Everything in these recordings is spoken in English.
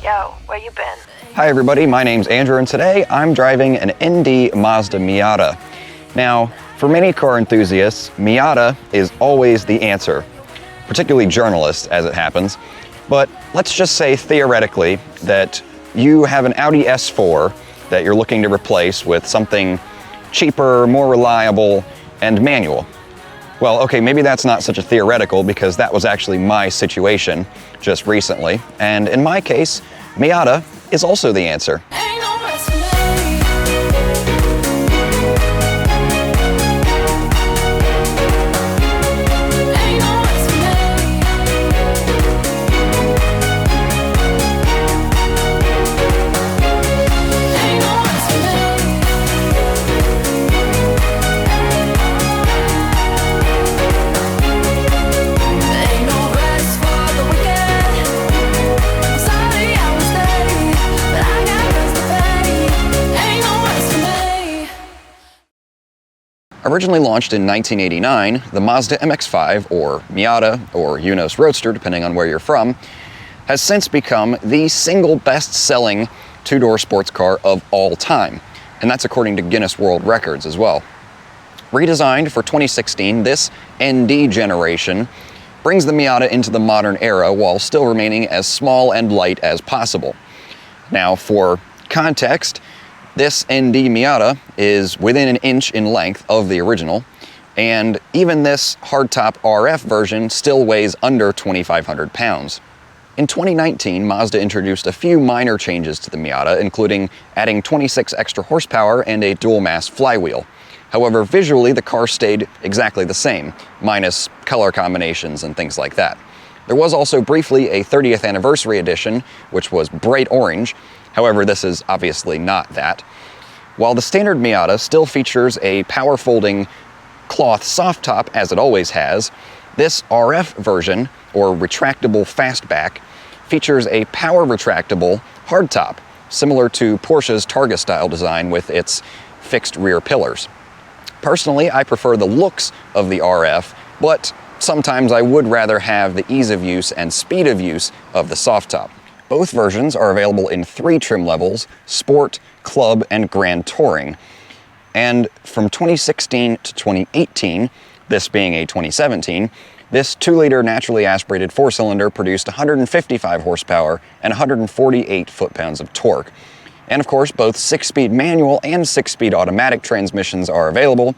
Yo, where you been? Hi everybody, my name's Andrew and today I'm driving an ND Mazda Miata. Now, for many car enthusiasts, Miata is always the answer, particularly journalists as it happens. But let's just say theoretically that you have an Audi S4 that you're looking to replace with something cheaper, more reliable, and manual. Well, okay, maybe that's not such a theoretical because that was actually my situation just recently. And in my case, Miata is also the answer. Originally launched in 1989, the Mazda MX-5, or Miata, or Yunos Roadster, depending on where you're from, has since become the single best-selling two-door sports car of all time. And that's according to Guinness World Records as well. Redesigned for 2016, this ND generation brings the Miata into the modern era while still remaining as small and light as possible. Now, for context, this ND Miata is within an inch in length of the original, and even this hardtop RF version still weighs under 2,500 pounds. In 2019, Mazda introduced a few minor changes to the Miata, including adding 26 extra horsepower and a dual-mass flywheel. However, visually the car stayed exactly the same, minus color combinations and things like that. There was also briefly a 30th anniversary edition, which was bright orange. However, this is obviously not that. While the standard Miata still features a power-folding cloth soft top, as it always has, this RF version, or retractable Fastback, features a power-retractable hardtop, similar to Porsche's Targa-style design with its fixed rear pillars. Personally, I prefer the looks of the RF, but sometimes I would rather have the ease of use and speed of use of the soft top. Both versions are available in 3 trim levels: Sport, Club, and Grand Touring. And from 2016 to 2018, this being a 2017, this 2-liter naturally aspirated 4-cylinder produced 155 horsepower and 148 foot-pounds of torque. And of course, both 6-speed manual and 6-speed automatic transmissions are available,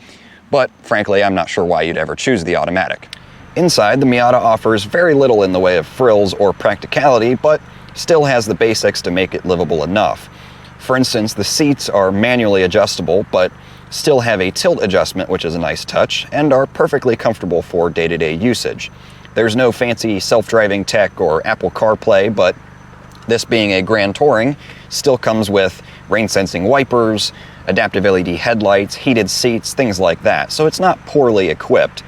but frankly, I'm not sure why you'd ever choose the automatic. Inside, the Miata offers very little in the way of frills or practicality, but still has the basics to make it livable enough. For instance, the seats are manually adjustable, but still have a tilt adjustment, which is a nice touch, and are perfectly comfortable for day-to-day usage. There's no fancy self-driving tech or Apple CarPlay, but this being a Grand Touring, still comes with rain-sensing wipers, adaptive LED headlights, heated seats, things like that, so it's not poorly equipped.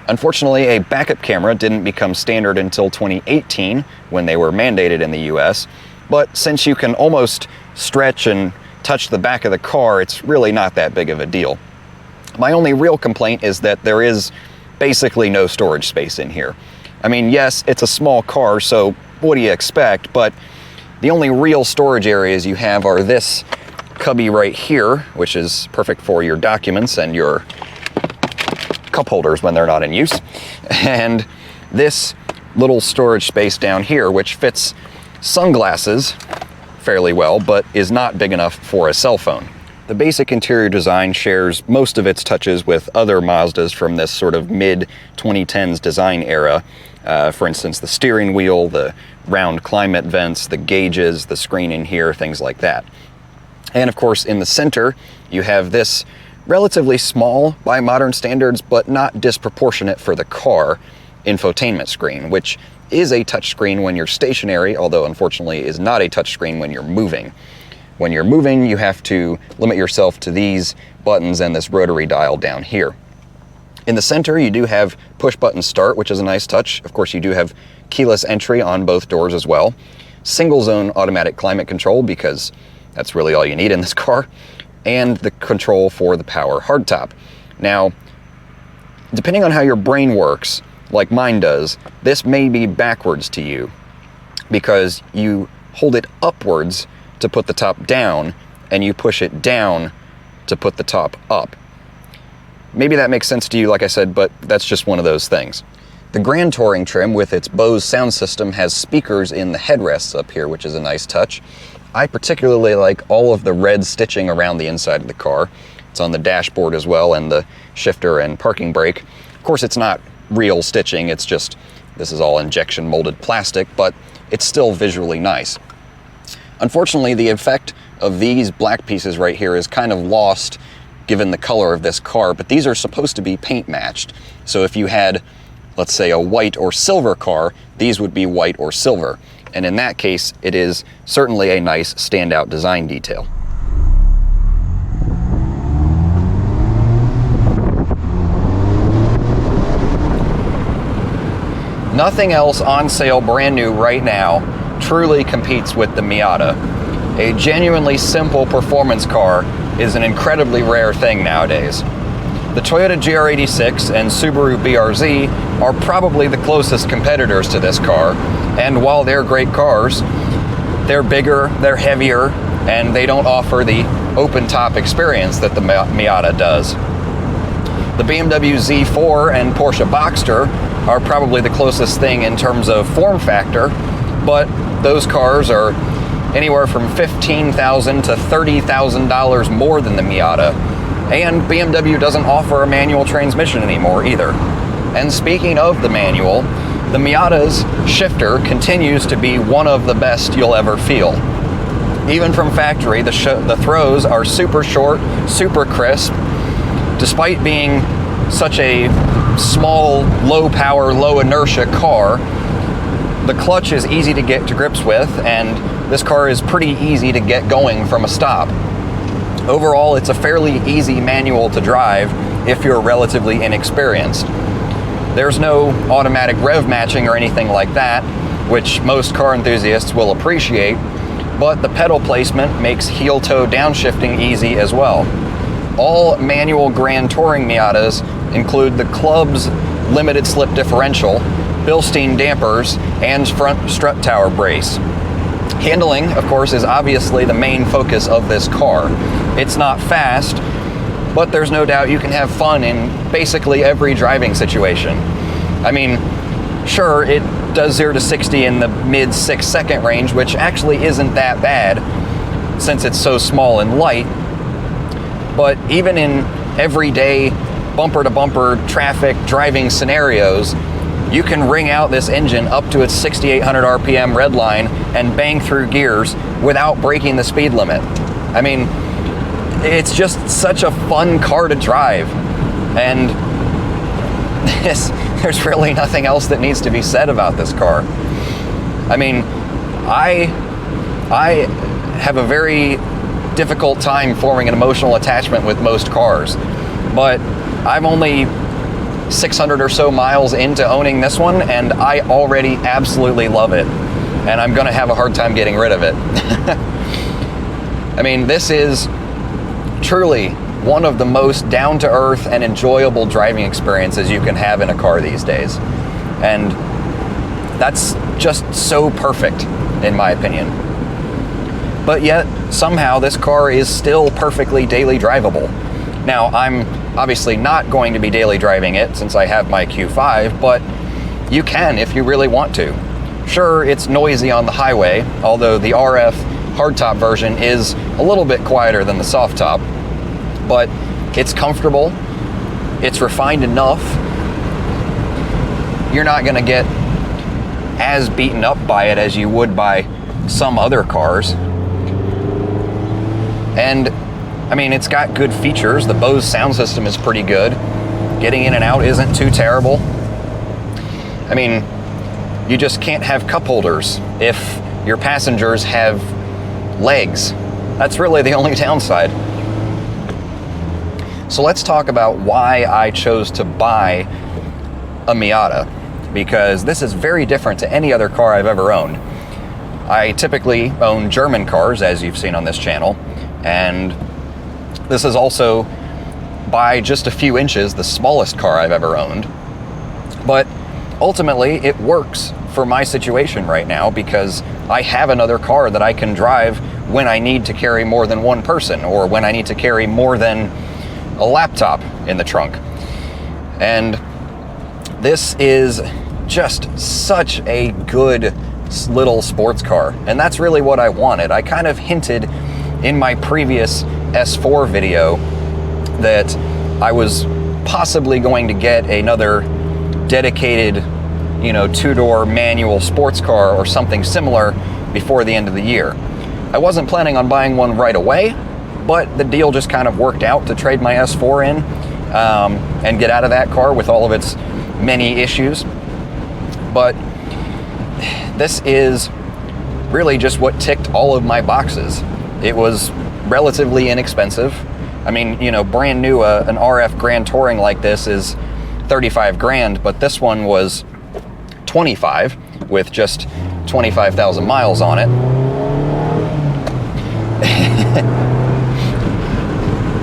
Unfortunately, a backup camera didn't become standard until 2018 when they were mandated in the US, but since you can almost stretch and touch the back of the car, it's really not that big of a deal. My only real complaint is that there is basically no storage space in here. I mean, yes, it's a small car, so what do you expect? But the only real storage areas you have are this cubby right here, which is perfect for your documents and your cup holders when they're not in use, and this little storage space down here, which fits sunglasses fairly well, but is not big enough for a cell phone. The basic interior design shares most of its touches with other Mazdas from this sort of mid-2010s design era. For instance, the steering wheel, the round climate vents, the gauges, the screen in here, things like that. And of course, in the center, you have this relatively small by modern standards, but not disproportionate for the car, infotainment screen, which is a touchscreen when you're stationary, although unfortunately is not a touchscreen when you're moving. When you're moving, you have to limit yourself to these buttons and this rotary dial down here. In the center, you do have push-button start, which is a nice touch. Of course, you do have keyless entry on both doors as well. Single-zone automatic climate control, because that's really all you need in this car. And the control for the power hardtop. Now, depending on how your brain works, like mine does, this may be backwards to you because you hold it upwards to put the top down, and you push it down to put the top up. Maybe that makes sense to you, like I said, but that's just one of those things. The Grand Touring trim with its Bose sound system has speakers in the headrests up here, which is a nice touch. I particularly like all of the red stitching around the inside of the car. It's on the dashboard as well, and the shifter and parking brake. Of course, it's not real stitching, it's just, this is all injection molded plastic, but it's still visually nice. Unfortunately, the effect of these black pieces right here is kind of lost given the color of this car, but these are supposed to be paint matched. So if you had, let's say, a white or silver car, these would be white or silver. And in that case, it is certainly a nice standout design detail. Nothing else on sale brand new right now truly competes with the Miata. A genuinely simple performance car is an incredibly rare thing nowadays. The Toyota GR86 and Subaru BRZ are probably the closest competitors to this car, and while they're great cars, they're bigger, they're heavier, and they don't offer the open-top experience that the Miata does. The BMW Z4 and Porsche Boxster are probably the closest thing in terms of form factor, but those cars are anywhere from $15,000 to $30,000 more than the Miata. And BMW doesn't offer a manual transmission anymore either. And speaking of the manual, the Miata's shifter continues to be one of the best you'll ever feel. Even from factory, the throws are super short, super crisp. Despite being such a small, low power, low inertia car, the clutch is easy to get to grips with, and this car is pretty easy to get going from a stop. Overall, it's a fairly easy manual to drive if you're relatively inexperienced. There's no automatic rev matching or anything like that, which most car enthusiasts will appreciate, but the pedal placement makes heel-toe downshifting easy as well. All manual Grand Touring Miatas include the club's limited slip differential, Bilstein dampers, and front strut tower brace. Handling, of course, is obviously the main focus of this car. It's not fast, but there's no doubt you can have fun in basically every driving situation. I mean, sure, it does 0 to 60 in the mid 6-second range, which actually isn't that bad since it's so small and light, but even in everyday bumper-to-bumper traffic driving scenarios, you can wring out this engine up to its 6,800 RPM red line and bang through gears without breaking the speed limit. I mean, it's just such a fun car to drive, and there's really nothing else that needs to be said about this car. I mean, I have a very difficult time forming an emotional attachment with most cars, but I'm only 600 or so miles into owning this one, and I already absolutely love it, and I'm gonna have a hard time getting rid of it. I mean, this is truly one of the most down-to-earth and enjoyable driving experiences you can have in a car these days, and that's just so perfect in my opinion. But yet somehow this car is still perfectly daily drivable. Now, I'm obviously not going to be daily driving it since I have my Q5, but you can if you really want to. Sure, it's noisy on the highway, although the RF hardtop version is a little bit quieter than the soft top, but it's comfortable, it's refined enough, you're not gonna get as beaten up by it as you would by some other cars. And I mean, it's got good features. The Bose sound system is pretty good. Getting in and out isn't too terrible. I mean, you just can't have cup holders if your passengers have legs. That's really the only downside. So let's talk about why I chose to buy a Miata, because this is very different to any other car I've ever owned. I typically own German cars, as you've seen on this channel, and this is also, by just a few inches, the smallest car I've ever owned. But ultimately, it works for my situation right now, because I have another car that I can drive when I need to carry more than one person, or when I need to carry more than a laptop in the trunk. And this is just such a good little sports car, and that's really what I wanted. I kind of hinted in my previous S4 video that I was possibly going to get another dedicated, you know, two-door manual sports car or something similar before the end of the year. I wasn't planning on buying one right away, but the deal just kind of worked out to trade my S4 in and get out of that car with all of its many issues. But this is really just what ticked all of my boxes. It was relatively inexpensive. I mean, you know, brand new, an RF Grand Touring like this is 35 grand, but this one was 25 with just 25,000 miles on it.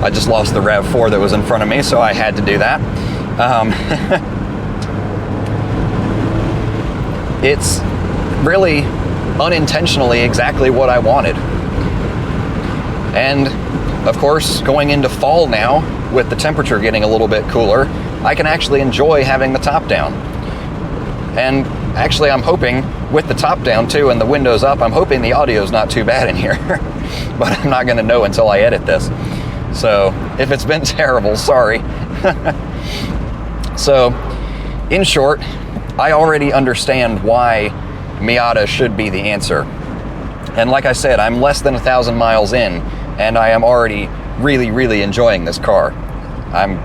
I just lost the RAV4 that was in front of me, so I had to do that. It's really unintentionally exactly what I wanted. And of course, going into fall now, with the temperature getting a little bit cooler, I can actually enjoy having the top down. And actually, I'm hoping with the top down too and the windows up, I'm hoping the audio's not too bad in here. But I'm not gonna know until I edit this. So if it's been terrible, sorry. So in short, I already understand why Miata should be the answer. And like I said, I'm less than 1,000 miles in, and I am already really, really enjoying this car. I'm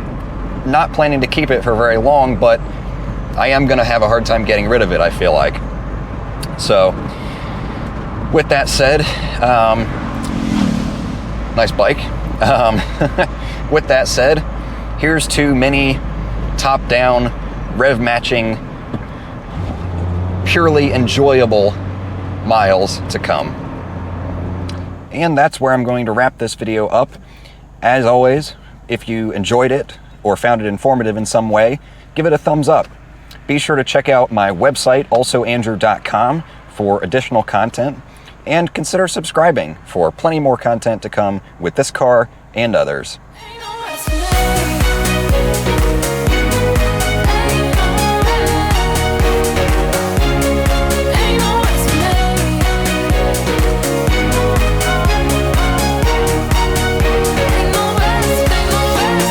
not planning to keep it for very long, but I am gonna have a hard time getting rid of it, I feel like. So with that said, nice bike. With that said, here's to many top-down, rev-matching, purely enjoyable miles to come. And that's where I'm going to wrap this video up. As always, if you enjoyed it or found it informative in some way, give it a thumbs up. Be sure to check out my website, alsoandrew.com, for additional content, and consider subscribing for plenty more content to come with this car and others.